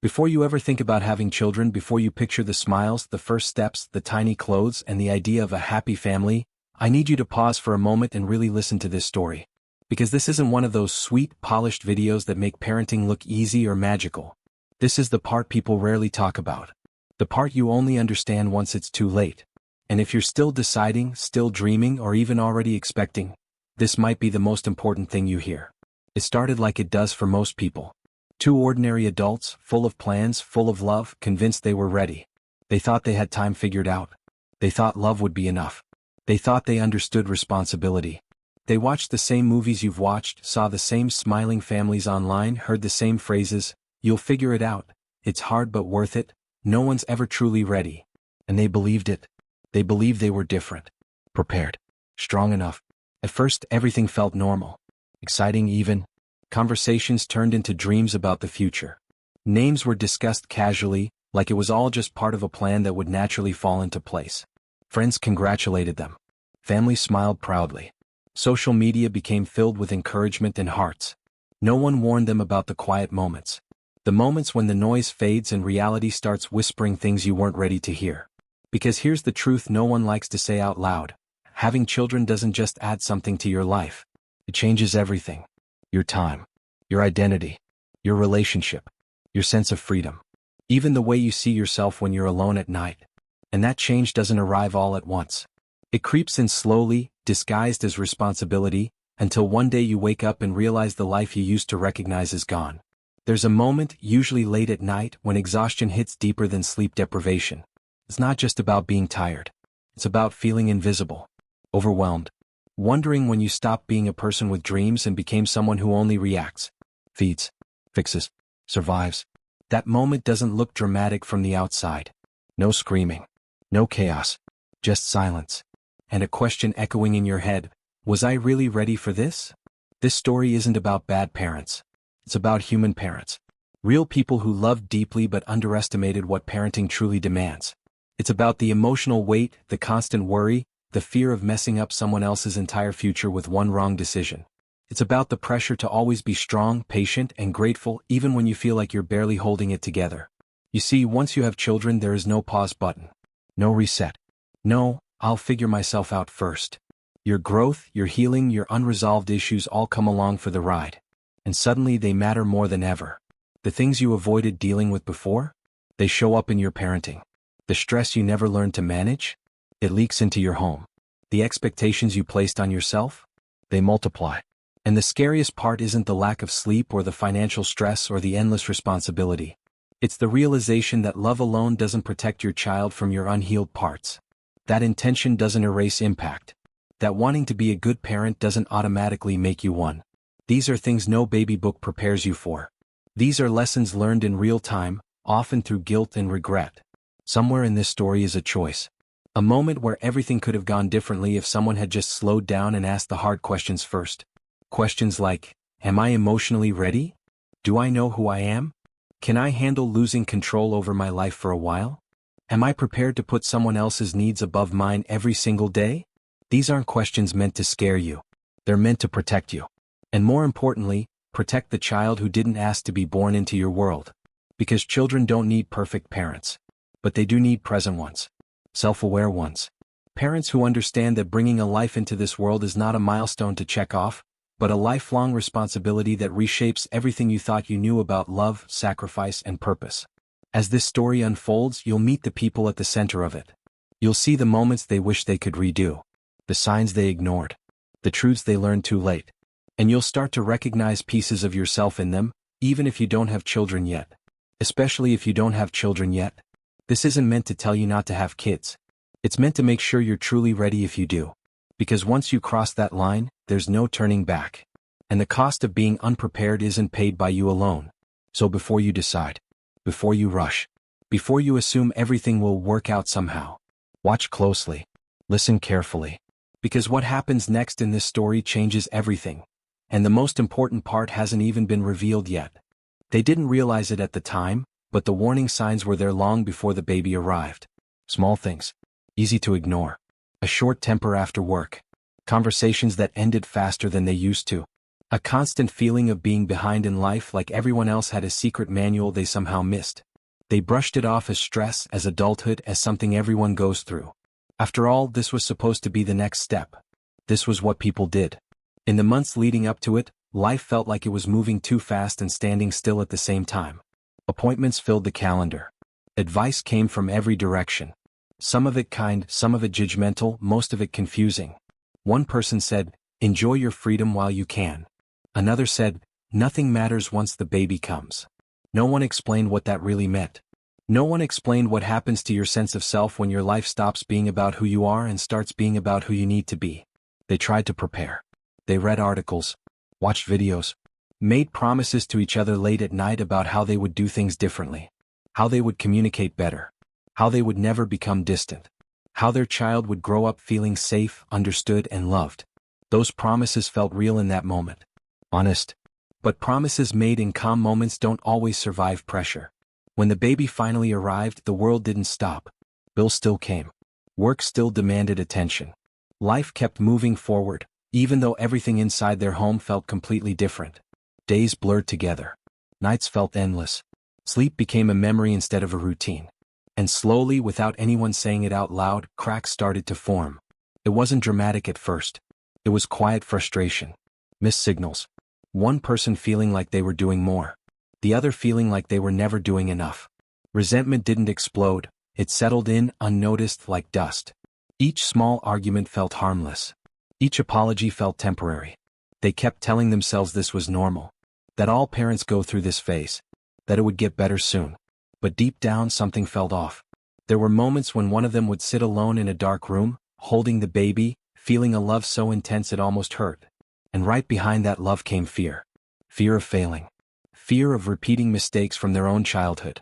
Before you ever think about having children, before you picture the smiles, the first steps, the tiny clothes, and the idea of a happy family, I need you to pause for a moment and really listen to this story. Because this isn't one of those sweet, polished videos that make parenting look easy or magical. This is the part people rarely talk about. The part you only understand once it's too late. And if you're still deciding, still dreaming, or even already expecting, this might be the most important thing you hear. It started like it does for most people. Two ordinary adults, full of plans, full of love, convinced they were ready. They thought they had time figured out. They thought love would be enough. They thought they understood responsibility. They watched the same movies you've watched, saw the same smiling families online, heard the same phrases, "You'll figure it out. It's hard but worth it. No one's ever truly ready." And they believed it. They believed they were different, prepared, strong enough. At first, everything felt normal, exciting even. Conversations turned into dreams about the future. Names were discussed casually, like it was all just part of a plan that would naturally fall into place. Friends congratulated them. Families smiled proudly. Social media became filled with encouragement and hearts. No one warned them about the quiet moments. The moments when the noise fades and reality starts whispering things you weren't ready to hear. Because here's the truth no one likes to say out loud. Having children doesn't just add something to your life. It changes everything. Your time, your identity, your relationship, your sense of freedom. Even the way you see yourself when you're alone at night. And that change doesn't arrive all at once. It creeps in slowly, disguised as responsibility, until one day you wake up and realize the life you used to recognize is gone. There's a moment, usually late at night, when exhaustion hits deeper than sleep deprivation. It's not just about being tired. It's about feeling invisible, overwhelmed, wondering when you stopped being a person with dreams and became someone who only reacts, feeds, fixes, survives. That moment doesn't look dramatic from the outside. No screaming, no chaos, just silence. And a question echoing in your head, was I really ready for this? This story isn't about bad parents. It's about human parents. Real people who loved deeply but underestimated what parenting truly demands. It's about the emotional weight, the constant worry, the fear of messing up someone else's entire future with one wrong decision. It's about the pressure to always be strong, patient, and grateful even when you feel like you're barely holding it together. You see, once you have children, there is no pause button. No reset. No, I'll figure myself out first. Your growth, your healing, your unresolved issues all come along for the ride. And suddenly they matter more than ever. The things you avoided dealing with before, they show up in your parenting. The stress you never learned to manage, it leaks into your home. The expectations you placed on yourself, they multiply. And the scariest part isn't the lack of sleep or the financial stress or the endless responsibility. It's the realization that love alone doesn't protect your child from your unhealed parts. That intention doesn't erase impact. That wanting to be a good parent doesn't automatically make you one. These are things no baby book prepares you for. These are lessons learned in real time, often through guilt and regret. Somewhere in this story is a choice. A moment where everything could have gone differently if someone had just slowed down and asked the hard questions first. Questions like, am I emotionally ready? Do I know who I am? Can I handle losing control over my life for a while? Am I prepared to put someone else's needs above mine every single day? These aren't questions meant to scare you. They're meant to protect you. And more importantly, protect the child who didn't ask to be born into your world. Because children don't need perfect parents. But they do need present ones. Self-aware ones. Parents who understand that bringing a life into this world is not a milestone to check off, but a lifelong responsibility that reshapes everything you thought you knew about love, sacrifice, and purpose. As this story unfolds, you'll meet the people at the center of it. You'll see the moments they wish they could redo. The signs they ignored. The truths they learned too late. And you'll start to recognize pieces of yourself in them, even if you don't have children yet. Especially if you don't have children yet. This isn't meant to tell you not to have kids. It's meant to make sure you're truly ready if you do. Because once you cross that line, there's no turning back. And the cost of being unprepared isn't paid by you alone. So before you decide, before you rush, before you assume everything will work out somehow, watch closely, listen carefully. Because what happens next in this story changes everything. And the most important part hasn't even been revealed yet. They didn't realize it at the time, but the warning signs were there long before the baby arrived. Small things. Easy to ignore. A short temper after work. Conversations that ended faster than they used to. A constant feeling of being behind in life, like everyone else had a secret manual they somehow missed. They brushed it off as stress, as adulthood, as something everyone goes through. After all, this was supposed to be the next step. This was what people did. In the months leading up to it, life felt like it was moving too fast and standing still at the same time. Appointments filled the calendar. Advice came from every direction. Some of it kind, some of it judgmental, most of it confusing. One person said, "Enjoy your freedom while you can." Another said, "Nothing matters once the baby comes." No one explained what that really meant. No one explained what happens to your sense of self when your life stops being about who you are and starts being about who you need to be. They tried to prepare. They read articles, watched videos, made promises to each other late at night about how they would do things differently, how they would communicate better, how they would never become distant, how their child would grow up feeling safe, understood, and loved. Those promises felt real in that moment. Honest. But promises made in calm moments don't always survive pressure. When the baby finally arrived, the world didn't stop. Bills still came. Work still demanded attention. Life kept moving forward, even though everything inside their home felt completely different. Days blurred together. Nights felt endless. Sleep became a memory instead of a routine. And slowly, without anyone saying it out loud, cracks started to form. It wasn't dramatic at first. It was quiet frustration. Missed signals. One person feeling like they were doing more. The other feeling like they were never doing enough. Resentment didn't explode. It settled in, unnoticed, like dust. Each small argument felt harmless. Each apology felt temporary. They kept telling themselves this was normal. That all parents go through this phase. That it would get better soon. But deep down, something felt off. There were moments when one of them would sit alone in a dark room, holding the baby, feeling a love so intense it almost hurt. And right behind that love came fear. Fear of failing. Fear of repeating mistakes from their own childhood.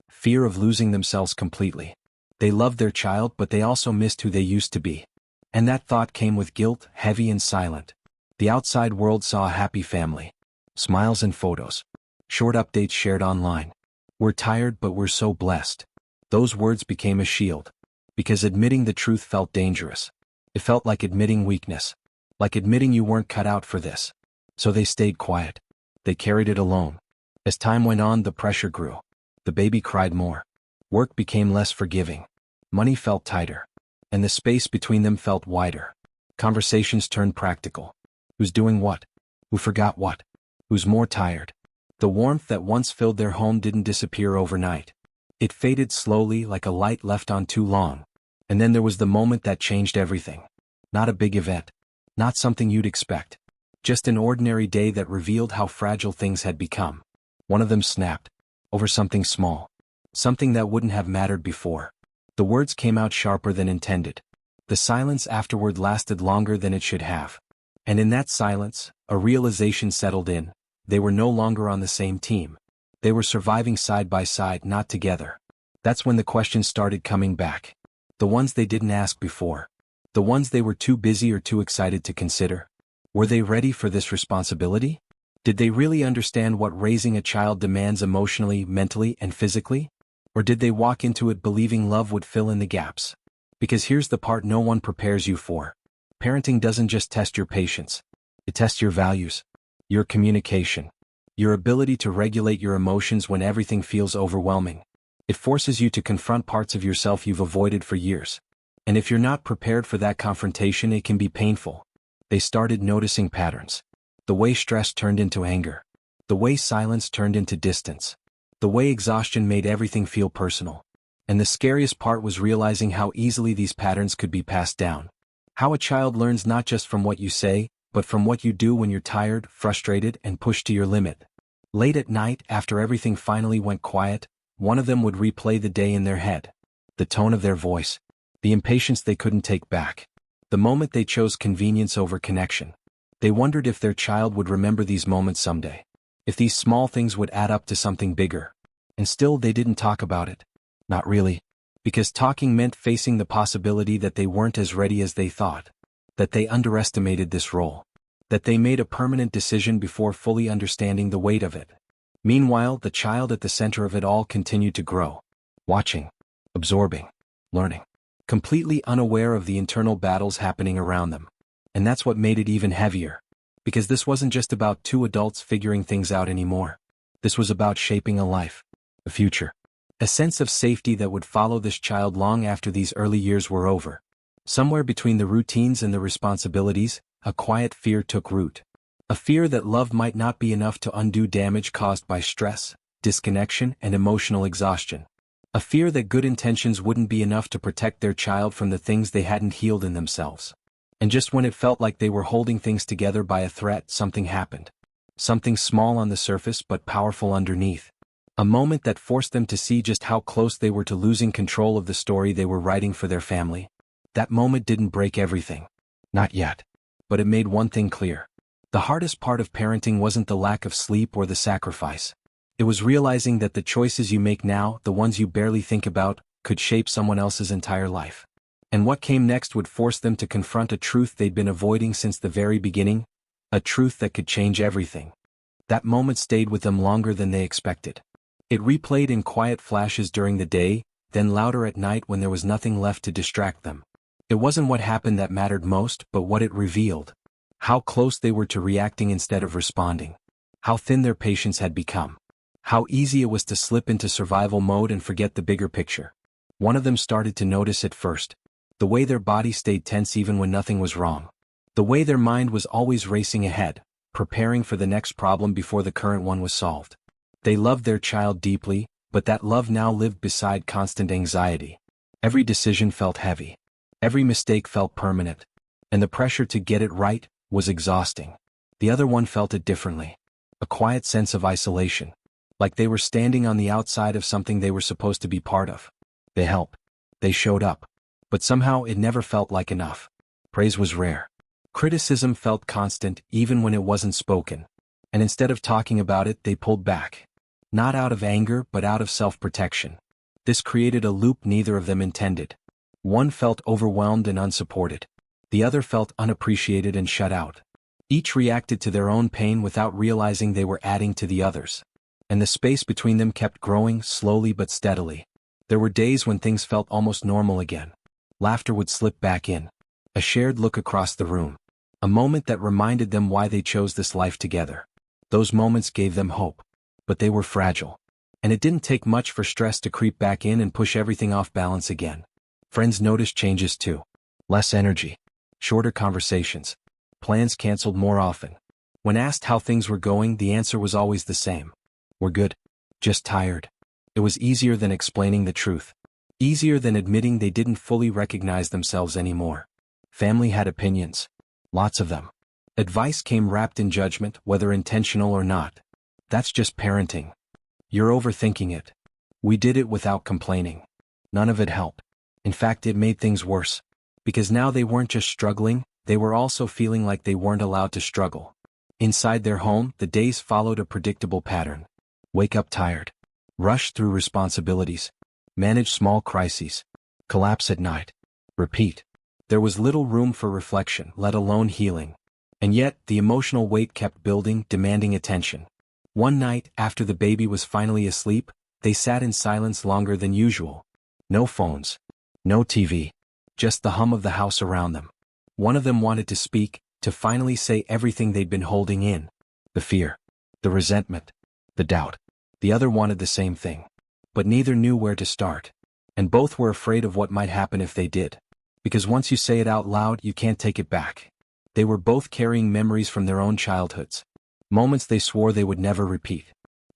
Fear of losing themselves completely. They loved their child, but they also missed who they used to be. And that thought came with guilt, heavy and silent. The outside world saw a happy family. Smiles and photos. Short updates shared online. "We're tired, but we're so blessed." Those words became a shield. Because admitting the truth felt dangerous. It felt like admitting weakness. Like admitting you weren't cut out for this. So they stayed quiet. They carried it alone. As time went on, the pressure grew. The baby cried more. Work became less forgiving. Money felt tighter. And the space between them felt wider. Conversations turned practical. Who's doing what? Who forgot what? Who's more tired? The warmth that once filled their home didn't disappear overnight. It faded slowly, like a light left on too long. And then there was the moment that changed everything. Not a big event. Not something you'd expect. Just an ordinary day that revealed how fragile things had become. One of them snapped. Over something small. Something that wouldn't have mattered before. The words came out sharper than intended. The silence afterward lasted longer than it should have. And in that silence, a realization settled in. They were no longer on the same team. They were surviving side by side, not together. That's when the questions started coming back. The ones they didn't ask before. The ones they were too busy or too excited to consider. Were they ready for this responsibility? Did they really understand what raising a child demands emotionally, mentally, and physically? Or did they walk into it believing love would fill in the gaps? Because here's the part no one prepares you for. Parenting doesn't just test your patience. It tests your values, your communication, your ability to regulate your emotions when everything feels overwhelming. It forces you to confront parts of yourself you've avoided for years. And if you're not prepared for that confrontation, it can be painful. They started noticing patterns. The way stress turned into anger. The way silence turned into distance. The way exhaustion made everything feel personal. And the scariest part was realizing how easily these patterns could be passed down. How a child learns not just from what you say, but from what you do when you're tired, frustrated, and pushed to your limit. Late at night, after everything finally went quiet, one of them would replay the day in their head. The tone of their voice. The impatience they couldn't take back. The moment they chose convenience over connection. They wondered if their child would remember these moments someday. If these small things would add up to something bigger. And still they didn't talk about it. Not really. Because talking meant facing the possibility that they weren't as ready as they thought. That they underestimated this role. That they made a permanent decision before fully understanding the weight of it. Meanwhile, the child at the center of it all continued to grow. Watching. Absorbing. Learning. Completely unaware of the internal battles happening around them. And that's what made it even heavier. Because this wasn't just about two adults figuring things out anymore. This was about shaping a life, a future. A sense of safety that would follow this child long after these early years were over. Somewhere between the routines and the responsibilities, a quiet fear took root. A fear that love might not be enough to undo damage caused by stress, disconnection, and emotional exhaustion. A fear that good intentions wouldn't be enough to protect their child from the things they hadn't healed in themselves. And just when it felt like they were holding things together by a thread, something happened. Something small on the surface but powerful underneath. A moment that forced them to see just how close they were to losing control of the story they were writing for their family. That moment didn't break everything. Not yet. But it made one thing clear. The hardest part of parenting wasn't the lack of sleep or the sacrifice. It was realizing that the choices you make now, the ones you barely think about, could shape someone else's entire life. And what came next would force them to confront a truth they'd been avoiding since the very beginning, a truth that could change everything. That moment stayed with them longer than they expected. It replayed in quiet flashes during the day, then louder at night when there was nothing left to distract them. It wasn't what happened that mattered most, but what it revealed. How close they were to reacting instead of responding. How thin their patience had become. How easy it was to slip into survival mode and forget the bigger picture. One of them started to notice it first. The way their body stayed tense even when nothing was wrong. The way their mind was always racing ahead, preparing for the next problem before the current one was solved. They loved their child deeply, but that love now lived beside constant anxiety. Every decision felt heavy. Every mistake felt permanent. And the pressure to get it right was exhausting. The other one felt it differently. A quiet sense of isolation. Like they were standing on the outside of something they were supposed to be part of. They helped. They showed up. But somehow it never felt like enough. Praise was rare. Criticism felt constant even when it wasn't spoken. And instead of talking about it, they pulled back. Not out of anger but out of self-protection. This created a loop neither of them intended. One felt overwhelmed and unsupported. The other felt unappreciated and shut out. Each reacted to their own pain without realizing they were adding to the others. And the space between them kept growing slowly but steadily. There were days when things felt almost normal again. Laughter would slip back in. A shared look across the room. A moment that reminded them why they chose this life together. Those moments gave them hope. But they were fragile. And it didn't take much for stress to creep back in and push everything off balance again. Friends noticed changes too. Less energy. Shorter conversations. Plans canceled more often. When asked how things were going, the answer was always the same. We're good. Just tired. It was easier than explaining the truth. Easier than admitting they didn't fully recognize themselves anymore. Family had opinions. Lots of them. Advice came wrapped in judgment, whether intentional or not. That's just parenting. You're overthinking it. We did it without complaining. None of it helped. In fact, it made things worse. Because now they weren't just struggling, they were also feeling like they weren't allowed to struggle. Inside their home, the days followed a predictable pattern. Wake up tired. Rush through responsibilities. Manage small crises. Collapse at night. Repeat. There was little room for reflection, let alone healing. And yet, the emotional weight kept building, demanding attention. One night, after the baby was finally asleep, they sat in silence longer than usual. No phones. No TV. Just the hum of the house around them. One of them wanted to speak, to finally say everything they'd been holding in. The fear. The resentment. The doubt. The other wanted the same thing. But neither knew where to start. And both were afraid of what might happen if they did. Because once you say it out loud, you can't take it back. They were both carrying memories from their own childhoods. Moments they swore they would never repeat.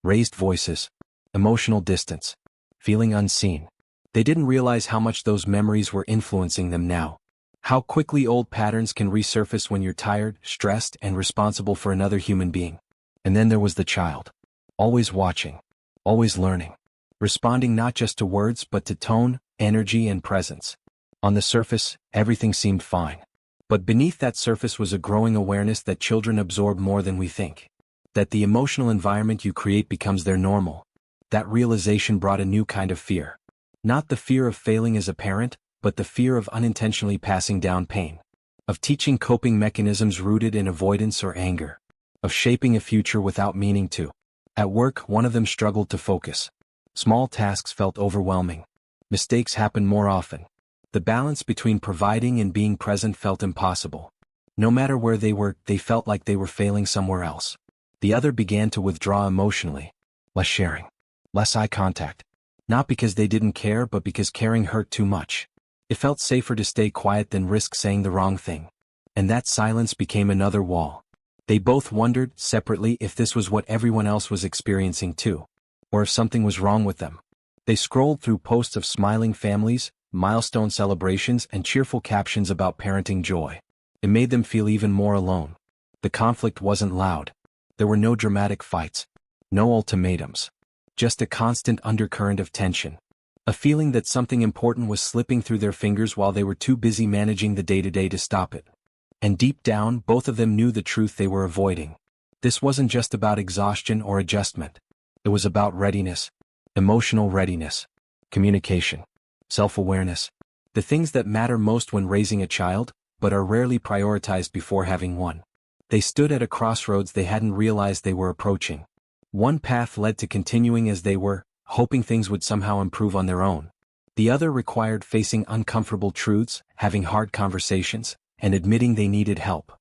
Raised voices. Emotional distance. Feeling unseen. They didn't realize how much those memories were influencing them now. How quickly old patterns can resurface when you're tired, stressed, and responsible for another human being. And then there was the child. Always watching. Always learning. Responding not just to words but to tone, energy, and presence. On the surface, everything seemed fine. But beneath that surface was a growing awareness that children absorb more than we think. That the emotional environment you create becomes their normal. That realization brought a new kind of fear. Not the fear of failing as a parent, but the fear of unintentionally passing down pain. Of teaching coping mechanisms rooted in avoidance or anger. Of shaping a future without meaning to. At work, one of them struggled to focus. Small tasks felt overwhelming. Mistakes happened more often. The balance between providing and being present felt impossible. No matter where they were, they felt like they were failing somewhere else. The other began to withdraw emotionally. Less sharing. Less eye contact. Not because they didn't care, but because caring hurt too much. It felt safer to stay quiet than risk saying the wrong thing. And that silence became another wall. They both wondered, separately, if this was what everyone else was experiencing too. Or if something was wrong with them. They scrolled through posts of smiling families, milestone celebrations, and cheerful captions about parenting joy. It made them feel even more alone. The conflict wasn't loud. There were no dramatic fights. No ultimatums. Just a constant undercurrent of tension. A feeling that something important was slipping through their fingers while they were too busy managing the day-to-day to stop it. And deep down, both of them knew the truth they were avoiding. This wasn't just about exhaustion or adjustment. It was about readiness. Emotional readiness. Communication. Self-awareness. The things that matter most when raising a child, but are rarely prioritized before having one. They stood at a crossroads they hadn't realized they were approaching. One path led to continuing as they were, hoping things would somehow improve on their own. The other required facing uncomfortable truths, having hard conversations, and admitting they needed help.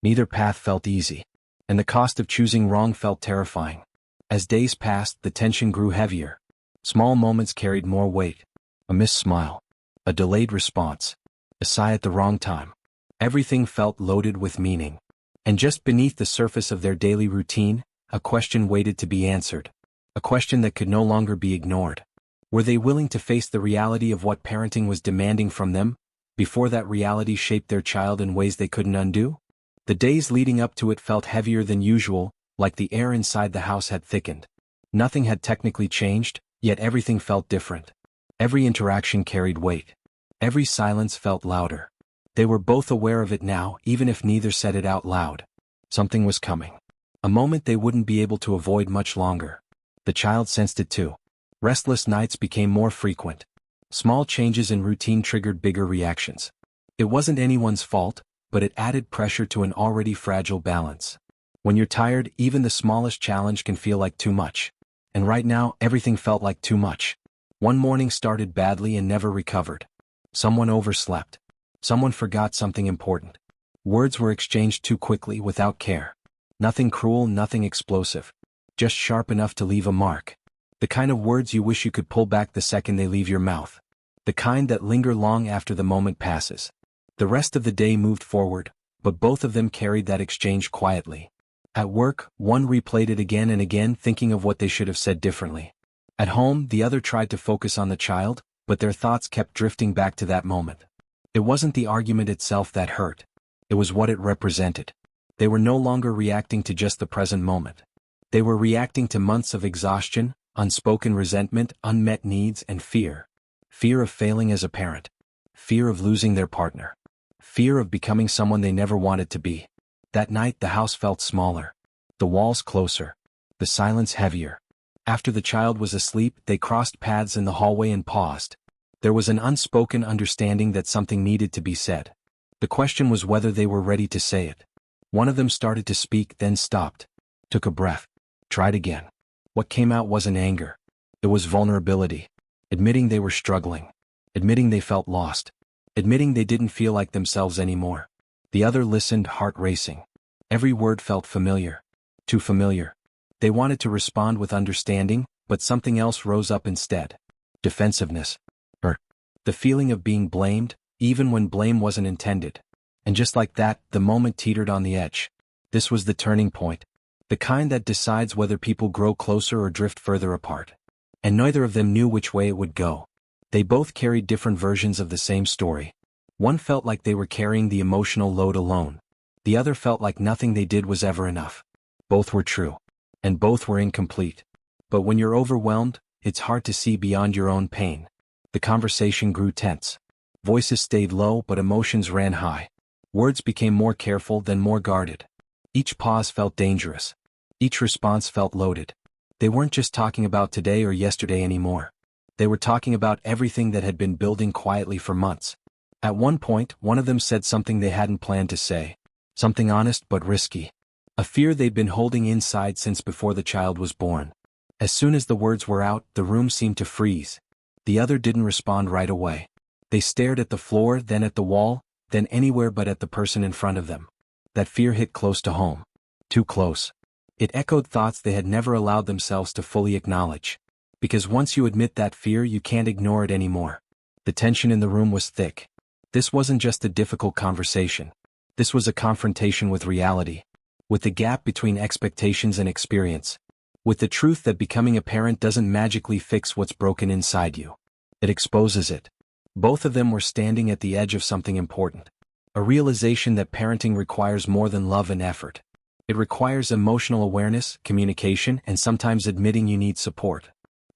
Neither path felt easy. And the cost of choosing wrong felt terrifying. As days passed, the tension grew heavier. Small moments carried more weight. A missed smile. A delayed response. A sigh at the wrong time. Everything felt loaded with meaning. And just beneath the surface of their daily routine, a question waited to be answered. A question that could no longer be ignored. Were they willing to face the reality of what parenting was demanding from them, before that reality shaped their child in ways they couldn't undo? The days leading up to it felt heavier than usual, like the air inside the house had thickened. Nothing had technically changed, yet everything felt different. Every interaction carried weight. Every silence felt louder. They were both aware of it now, even if neither said it out loud. Something was coming. A moment they wouldn't be able to avoid much longer. The child sensed it too. Restless nights became more frequent. Small changes in routine triggered bigger reactions. It wasn't anyone's fault, but it added pressure to an already fragile balance. When you're tired, even the smallest challenge can feel like too much. And right now, everything felt like too much. One morning started badly and never recovered. Someone overslept. Someone forgot something important. Words were exchanged too quickly without care. Nothing cruel, nothing explosive. Just sharp enough to leave a mark. The kind of words you wish you could pull back the second they leave your mouth. The kind that linger long after the moment passes. The rest of the day moved forward, but both of them carried that exchange quietly. At work, one replayed it again and again, thinking of what they should have said differently. At home, the other tried to focus on the child, but their thoughts kept drifting back to that moment. It wasn't the argument itself that hurt. It was what it represented. They were no longer reacting to just the present moment. They were reacting to months of exhaustion, unspoken resentment, unmet needs, and fear. Fear of failing as a parent. Fear of losing their partner. Fear of becoming someone they never wanted to be. That night the house felt smaller. The walls closer. The silence heavier. After the child was asleep, they crossed paths in the hallway and paused. There was an unspoken understanding that something needed to be said. The question was whether they were ready to say it. One of them started to speak, then stopped. Took a breath. Tried again. What came out wasn't anger. It was vulnerability. Admitting they were struggling. Admitting they felt lost. Admitting they didn't feel like themselves anymore. The other listened, heart racing. Every word felt familiar. Too familiar. They wanted to respond with understanding, but something else rose up instead. Defensiveness. Hurt. The feeling of being blamed, even when blame wasn't intended. And just like that, the moment teetered on the edge. This was the turning point. The kind that decides whether people grow closer or drift further apart. And neither of them knew which way it would go. They both carried different versions of the same story. One felt like they were carrying the emotional load alone. The other felt like nothing they did was ever enough. Both were true. And both were incomplete. But when you're overwhelmed, it's hard to see beyond your own pain. The conversation grew tense. Voices stayed low, but emotions ran high. Words became more careful, then more guarded. Each pause felt dangerous. Each response felt loaded. They weren't just talking about today or yesterday anymore. They were talking about everything that had been building quietly for months. At one point, one of them said something they hadn't planned to say. Something honest but risky. A fear they'd been holding inside since before the child was born. As soon as the words were out, the room seemed to freeze. The other didn't respond right away. They stared at the floor, then at the wall, then anywhere but at the person in front of them. That fear hit close to home. Too close. It echoed thoughts they had never allowed themselves to fully acknowledge. Because once you admit that fear, you can't ignore it anymore. The tension in the room was thick. This wasn't just a difficult conversation. This was a confrontation with reality. With the gap between expectations and experience. With the truth that becoming a parent doesn't magically fix what's broken inside you. It exposes it. Both of them were standing at the edge of something important. A realization that parenting requires more than love and effort. It requires emotional awareness, communication, and sometimes admitting you need support.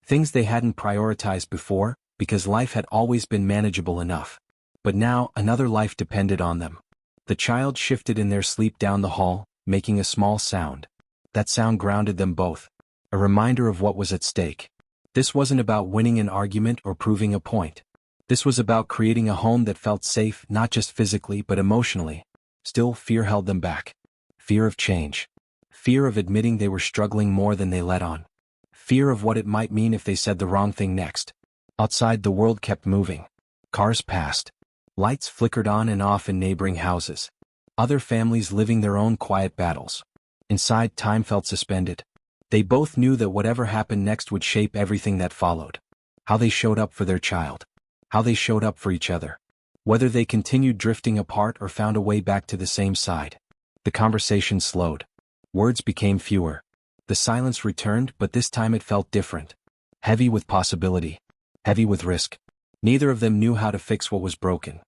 Things they hadn't prioritized before, because life had always been manageable enough. But now, another life depended on them. The child shifted in their sleep down the hall, making a small sound. That sound grounded them both. A reminder of what was at stake. This wasn't about winning an argument or proving a point. This was about creating a home that felt safe, not just physically but emotionally. Still, fear held them back. Fear of change. Fear of admitting they were struggling more than they let on. Fear of what it might mean if they said the wrong thing next. Outside, the world kept moving. Cars passed. Lights flickered on and off in neighboring houses. Other families living their own quiet battles. Inside, time felt suspended. They both knew that whatever happened next would shape everything that followed. How they showed up for their child. How they showed up for each other. Whether they continued drifting apart or found a way back to the same side. The conversation slowed. Words became fewer. The silence returned, but this time it felt different. Heavy with possibility. Heavy with risk. Neither of them knew how to fix what was broken.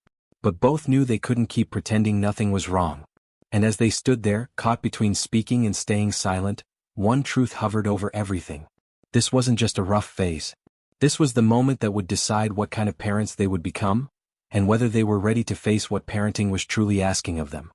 But both knew they couldn't keep pretending nothing was wrong. And as they stood there, caught between speaking and staying silent, one truth hovered over everything. This wasn't just a rough phase. This was the moment that would decide what kind of parents they would become, and whether they were ready to face what parenting was truly asking of them.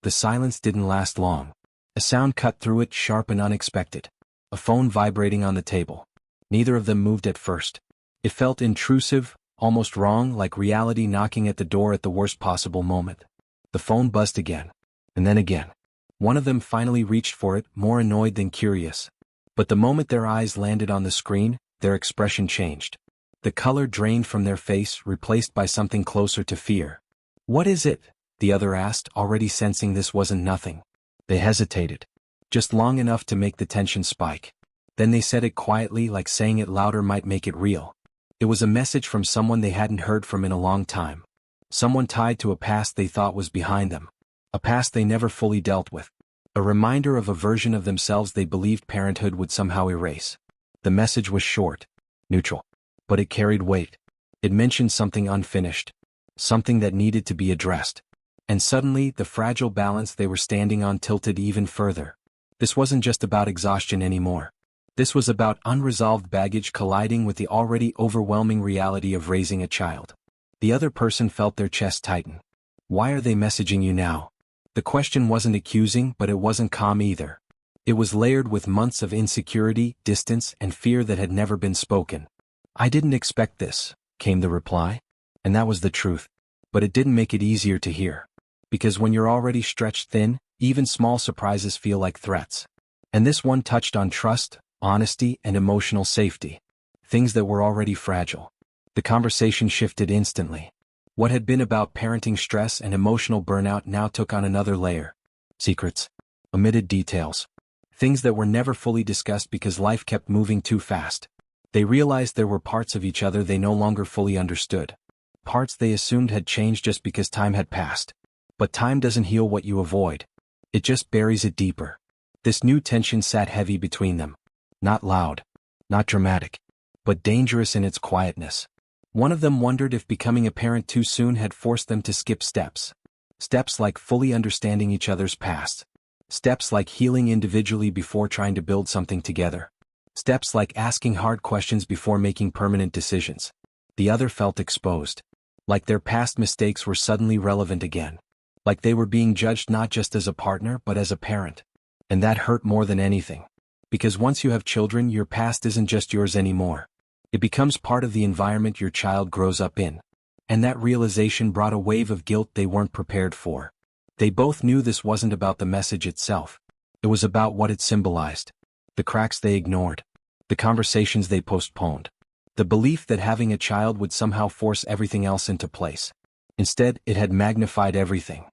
The silence didn't last long. A sound cut through it, sharp and unexpected. A phone vibrating on the table. Neither of them moved at first. It felt intrusive, almost wrong, like reality knocking at the door at the worst possible moment. The phone buzzed again. And then again. One of them finally reached for it, more annoyed than curious. But the moment their eyes landed on the screen, their expression changed. The color drained from their face, replaced by something closer to fear. "What is it?" the other asked, already sensing this wasn't nothing. They hesitated. Just long enough to make the tension spike. Then they said it quietly, like saying it louder might make it real. It was a message from someone they hadn't heard from in a long time. Someone tied to a past they thought was behind them. A past they never fully dealt with. A reminder of a version of themselves they believed parenthood would somehow erase. The message was short, neutral. But it carried weight. It mentioned something unfinished. Something that needed to be addressed. And suddenly, the fragile balance they were standing on tilted even further. This wasn't just about exhaustion anymore. This was about unresolved baggage colliding with the already overwhelming reality of raising a child. The other person felt their chest tighten. "Why are they messaging you now?" The question wasn't accusing, but it wasn't calm either. It was layered with months of insecurity, distance, and fear that had never been spoken. "I didn't expect this," came the reply. And that was the truth. But it didn't make it easier to hear. Because when you're already stretched thin, even small surprises feel like threats. And this one touched on trust, honesty, and emotional safety. Things that were already fragile. The conversation shifted instantly. What had been about parenting stress and emotional burnout now took on another layer. Secrets. Omitted details. Things that were never fully discussed because life kept moving too fast. They realized there were parts of each other they no longer fully understood. Parts they assumed had changed just because time had passed. But time doesn't heal what you avoid. It just buries it deeper. This new tension sat heavy between them. Not loud. Not dramatic. But dangerous in its quietness. One of them wondered if becoming a parent too soon had forced them to skip steps. Steps like fully understanding each other's past. Steps like healing individually before trying to build something together. Steps like asking hard questions before making permanent decisions. The other felt exposed. Like their past mistakes were suddenly relevant again. Like they were being judged not just as a partner but as a parent. And that hurt more than anything. Because once you have children, your past isn't just yours anymore. It becomes part of the environment your child grows up in. And that realization brought a wave of guilt they weren't prepared for. They both knew this wasn't about the message itself. It was about what it symbolized. The cracks they ignored. The conversations they postponed. The belief that having a child would somehow force everything else into place. Instead, it had magnified everything.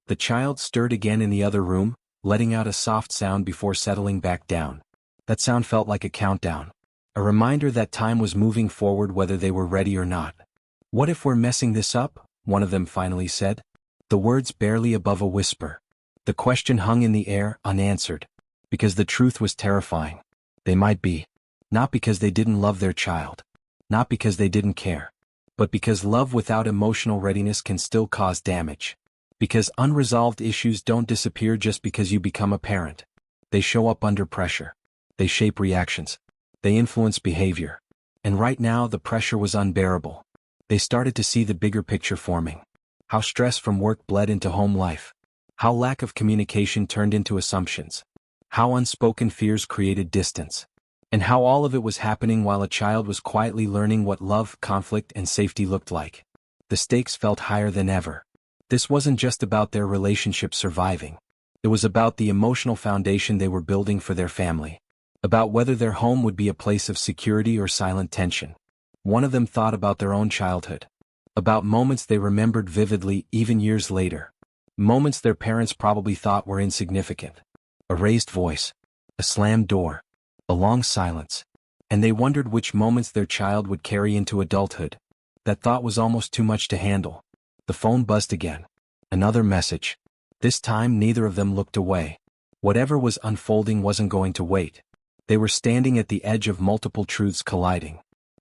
The child stirred again in the other room, letting out a soft sound before settling back down. That sound felt like a countdown. A reminder that time was moving forward whether they were ready or not. "What if we're messing this up?" one of them finally said. The words barely above a whisper. The question hung in the air, unanswered. Because the truth was terrifying. They might be. Not because they didn't love their child. Not because they didn't care. But because love without emotional readiness can still cause damage. Because unresolved issues don't disappear just because you become a parent. They show up under pressure. They shape reactions. They influence behavior. And right now the pressure was unbearable. They started to see the bigger picture forming. How stress from work bled into home life. How lack of communication turned into assumptions. How unspoken fears created distance. And how all of it was happening while a child was quietly learning what love, conflict, and safety looked like. The stakes felt higher than ever. This wasn't just about their relationship surviving. It was about the emotional foundation they were building for their family. About whether their home would be a place of security or silent tension. One of them thought about their own childhood. About moments they remembered vividly even years later. Moments their parents probably thought were insignificant. A raised voice. A slammed door. A long silence. And they wondered which moments their child would carry into adulthood. That thought was almost too much to handle. The phone buzzed again. Another message. This time neither of them looked away. Whatever was unfolding wasn't going to wait. They were standing at the edge of multiple truths colliding.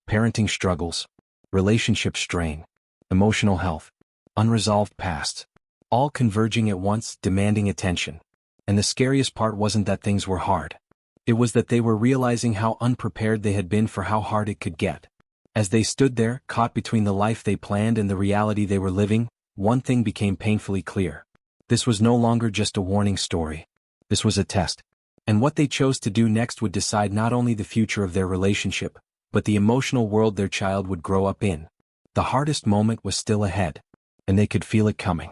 Parenting struggles. Relationship strain. Emotional health. Unresolved pasts. All converging at once, demanding attention. And the scariest part wasn't that things were hard. It was that they were realizing how unprepared they had been for how hard it could get. As they stood there, caught between the life they planned and the reality they were living, one thing became painfully clear. This was no longer just a warning story. This was a test. And what they chose to do next would decide not only the future of their relationship, but the emotional world their child would grow up in. The hardest moment was still ahead. And they could feel it coming.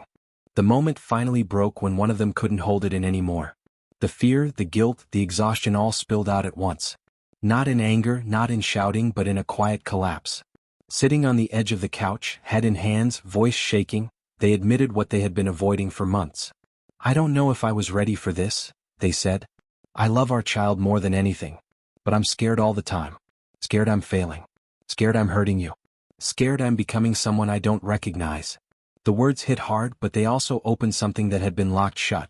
The moment finally broke when one of them couldn't hold it in anymore. The fear, the guilt, the exhaustion all spilled out at once. Not in anger, not in shouting, but in a quiet collapse. Sitting on the edge of the couch, head in hands, voice shaking, they admitted what they had been avoiding for months. "I don't know if I was ready for this," they said. "I love our child more than anything. But I'm scared all the time. Scared I'm failing. Scared I'm hurting you. Scared I'm becoming someone I don't recognize." The words hit hard, but they also opened something that had been locked shut.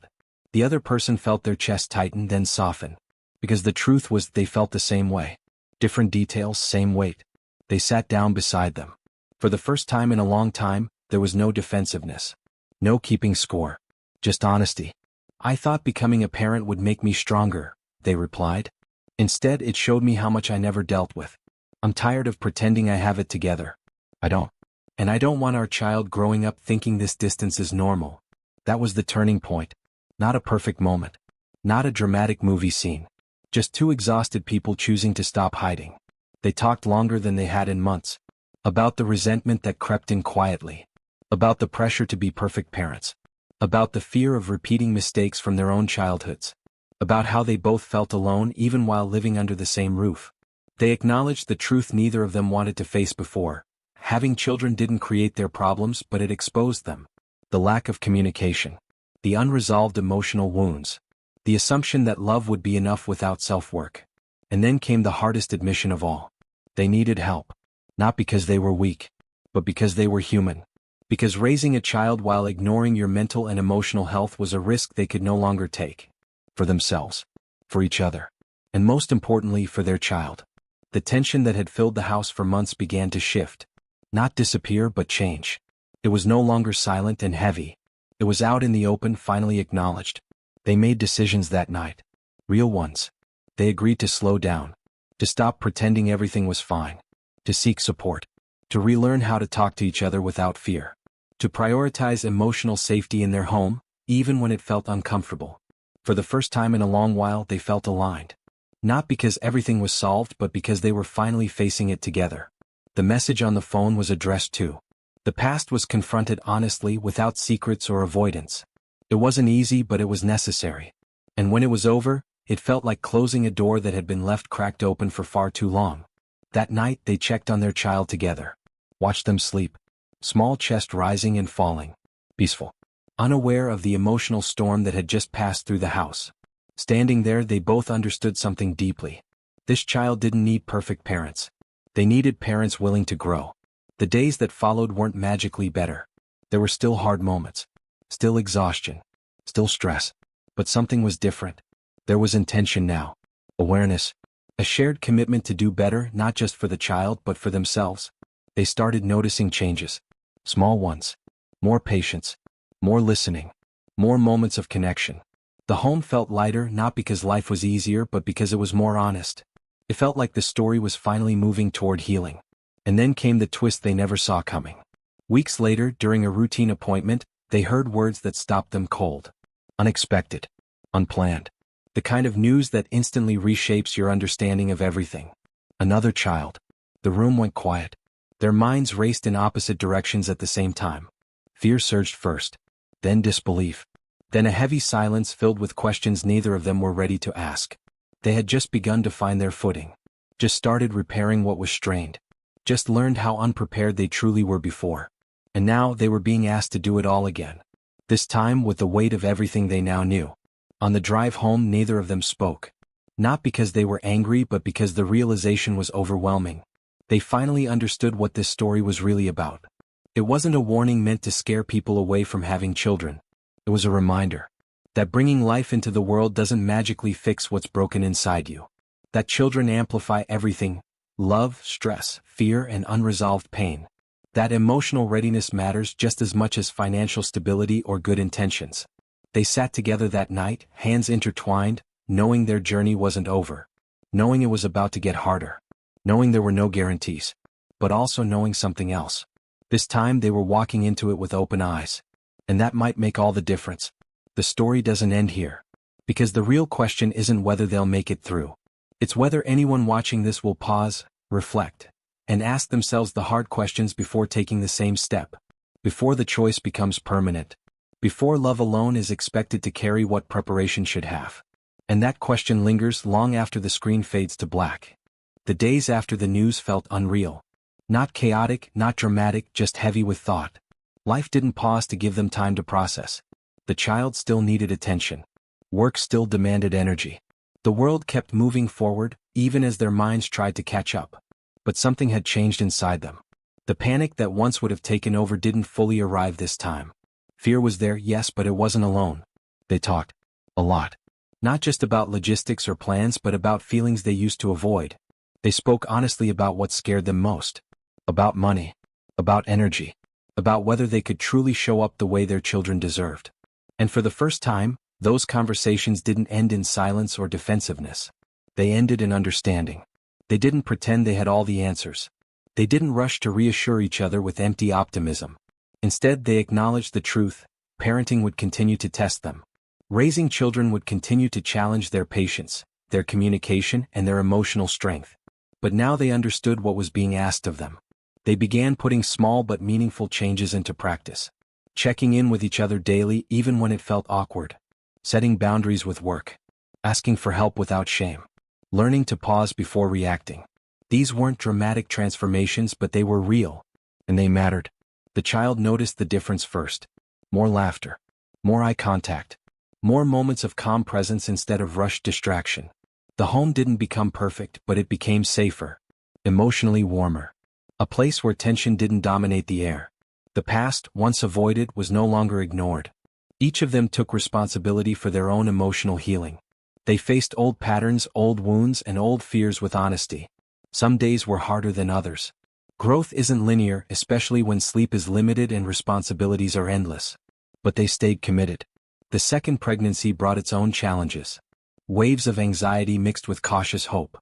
The other person felt their chest tighten, then soften. Because the truth was they felt the same way. Different details, same weight. They sat down beside them. For the first time in a long time, there was no defensiveness. No keeping score. Just honesty. "I thought becoming a parent would make me stronger," they replied. "Instead, it showed me how much I never dealt with. I'm tired of pretending I have it together. I don't. And I don't want our child growing up thinking this distance is normal." That was the turning point. Not a perfect moment. Not a dramatic movie scene. Just two exhausted people choosing to stop hiding. They talked longer than they had in months. About the resentment that crept in quietly. About the pressure to be perfect parents. About the fear of repeating mistakes from their own childhoods. About how they both felt alone even while living under the same roof. They acknowledged the truth neither of them wanted to face before. Having children didn't create their problems, but it exposed them. The lack of communication. The unresolved emotional wounds. The assumption that love would be enough without self-work. And then came the hardest admission of all. They needed help. Not because they were weak, but because they were human. Because raising a child while ignoring your mental and emotional health was a risk they could no longer take. For themselves. For each other. And most importantly, for their child. The tension that had filled the house for months began to shift. Not disappear, but change. It was no longer silent and heavy. It was out in the open, finally acknowledged. They made decisions that night. Real ones. They agreed to slow down. To stop pretending everything was fine. To seek support. To relearn how to talk to each other without fear. To prioritize emotional safety in their home, even when it felt uncomfortable. For the first time in a long while, they felt aligned. Not because everything was solved, but because they were finally facing it together. The message on the phone was addressed to. The past was confronted honestly, without secrets or avoidance. It wasn't easy, but it was necessary. And when it was over, it felt like closing a door that had been left cracked open for far too long. That night, they checked on their child together. Watched them sleep. Small chest rising and falling. Peaceful. unaware of the emotional storm that had just passed through the house. Standing there, they both understood something deeply. This child didn't need perfect parents. They needed parents willing to grow. The days that followed weren't magically better. There were still hard moments. Still exhaustion. Still stress. But something was different. There was intention now. Awareness. A shared commitment to do better, not just for the child but for themselves. They started noticing changes. Small ones. More patience. More listening. More moments of connection. The home felt lighter, not because life was easier but because it was more honest. It felt like the story was finally moving toward healing. And then came the twist they never saw coming. Weeks later, during a routine appointment, they heard words that stopped them cold. Unexpected. Unplanned. The kind of news that instantly reshapes your understanding of everything. Another child. The room went quiet. Their minds raced in opposite directions at the same time. Fear surged first. Then disbelief. Then a heavy silence filled with questions neither of them were ready to ask. They had just begun to find their footing. Just started repairing what was strained. Just learned how unprepared they truly were before. And now they were being asked to do it all again. This time with the weight of everything they now knew. On the drive home, neither of them spoke. Not because they were angry but because the realization was overwhelming. They finally understood what this story was really about. It wasn't a warning meant to scare people away from having children. It was a reminder that bringing life into the world doesn't magically fix what's broken inside you. That children amplify everything: love, stress, fear, and unresolved pain. That emotional readiness matters just as much as financial stability or good intentions. They sat together that night, hands intertwined, knowing their journey wasn't over. Knowing it was about to get harder. Knowing there were no guarantees. But also knowing something else. This time they were walking into it with open eyes. And that might make all the difference. The story doesn't end here. Because the real question isn't whether they'll make it through. It's whether anyone watching this will pause, reflect, and ask themselves the hard questions before taking the same step. Before the choice becomes permanent. Before love alone is expected to carry what preparation should have. And that question lingers long after the screen fades to black. The days after the news felt unreal. Not chaotic, not dramatic, just heavy with thought. Life didn't pause to give them time to process. The child still needed attention. Work still demanded energy. The world kept moving forward, even as their minds tried to catch up. But something had changed inside them. The panic that once would have taken over didn't fully arrive this time. Fear was there, yes, but it wasn't alone. They talked. A lot. Not just about logistics or plans but about feelings they used to avoid. They spoke honestly about what scared them most. About money. About energy. About whether they could truly show up the way their children deserved. And for the first time, those conversations didn't end in silence or defensiveness. They ended in understanding. They didn't pretend they had all the answers. They didn't rush to reassure each other with empty optimism. Instead, they acknowledged the truth: parenting would continue to test them. Raising children would continue to challenge their patience, their communication, and their emotional strength. But now they understood what was being asked of them. They began putting small but meaningful changes into practice. Checking in with each other daily even when it felt awkward. Setting boundaries with work. Asking for help without shame. Learning to pause before reacting. These weren't dramatic transformations but they were real. And they mattered. The child noticed the difference first. More laughter. More eye contact. More moments of calm presence instead of rushed distraction. The home didn't become perfect but it became safer. Emotionally warmer. A place where tension didn't dominate the air. The past, once avoided, was no longer ignored. Each of them took responsibility for their own emotional healing. They faced old patterns, old wounds, and old fears with honesty. Some days were harder than others. Growth isn't linear, especially when sleep is limited and responsibilities are endless. But they stayed committed. The second pregnancy brought its own challenges. Waves of anxiety mixed with cautious hope.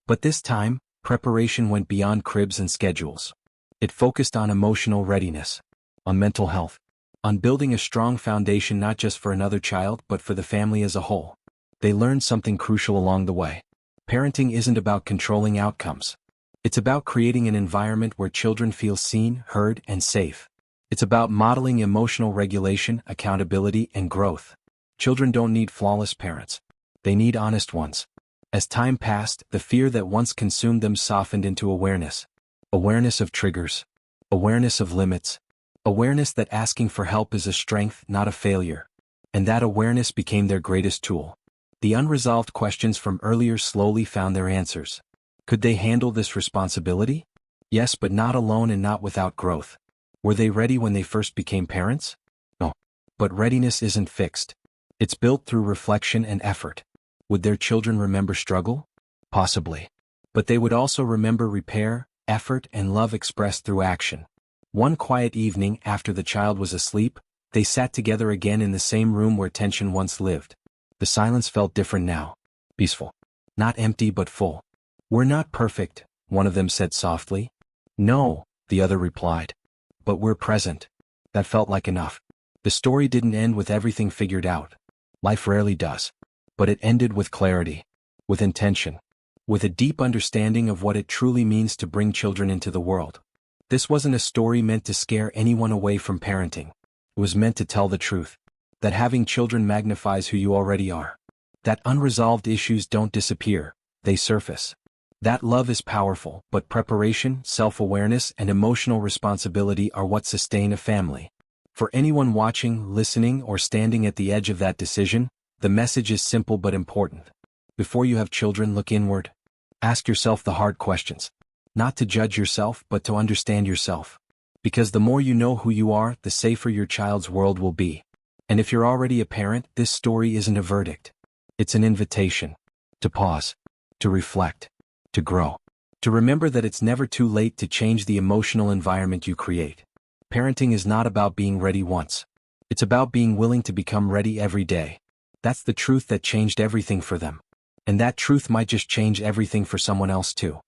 But this time, preparation went beyond cribs and schedules. It focused on emotional readiness, on mental health, on building a strong foundation not just for another child but for the family as a whole. They learned something crucial along the way. Parenting isn't about controlling outcomes. It's about creating an environment where children feel seen, heard, and safe. It's about modeling emotional regulation, accountability, and growth. Children don't need flawless parents. They need honest ones. As time passed, the fear that once consumed them softened into awareness. Awareness of triggers. Awareness of limits. Awareness that asking for help is a strength, not a failure. And that awareness became their greatest tool. The unresolved questions from earlier slowly found their answers. Could they handle this responsibility? Yes, but not alone and not without growth. Were they ready when they first became parents? No. But readiness isn't fixed. It's built through reflection and effort. Would their children remember struggle? Possibly. But they would also remember repair, effort, and love expressed through action. One quiet evening after the child was asleep, they sat together again in the same room where tension once lived. The silence felt different now. Peaceful. Not empty but full. "We're not perfect," one of them said softly. "No," the other replied. "But we're present." That felt like enough. The story didn't end with everything figured out. Life rarely does. But it ended with clarity. With intention. With a deep understanding of what it truly means to bring children into the world. This wasn't a story meant to scare anyone away from parenting. It was meant to tell the truth. That having children magnifies who you already are. That unresolved issues don't disappear, they surface. That love is powerful, but preparation, self-awareness, and emotional responsibility are what sustain a family. For anyone watching, listening, or standing at the edge of that decision, the message is simple but important. Before you have children, look inward. Ask yourself the hard questions. Not to judge yourself, but to understand yourself. Because the more you know who you are, the safer your child's world will be. And if you're already a parent, this story isn't a verdict. It's an invitation. To pause. To reflect. To grow. To remember that it's never too late to change the emotional environment you create. Parenting is not about being ready once. It's about being willing to become ready every day. That's the truth that changed everything for them. And that truth might just change everything for someone else too.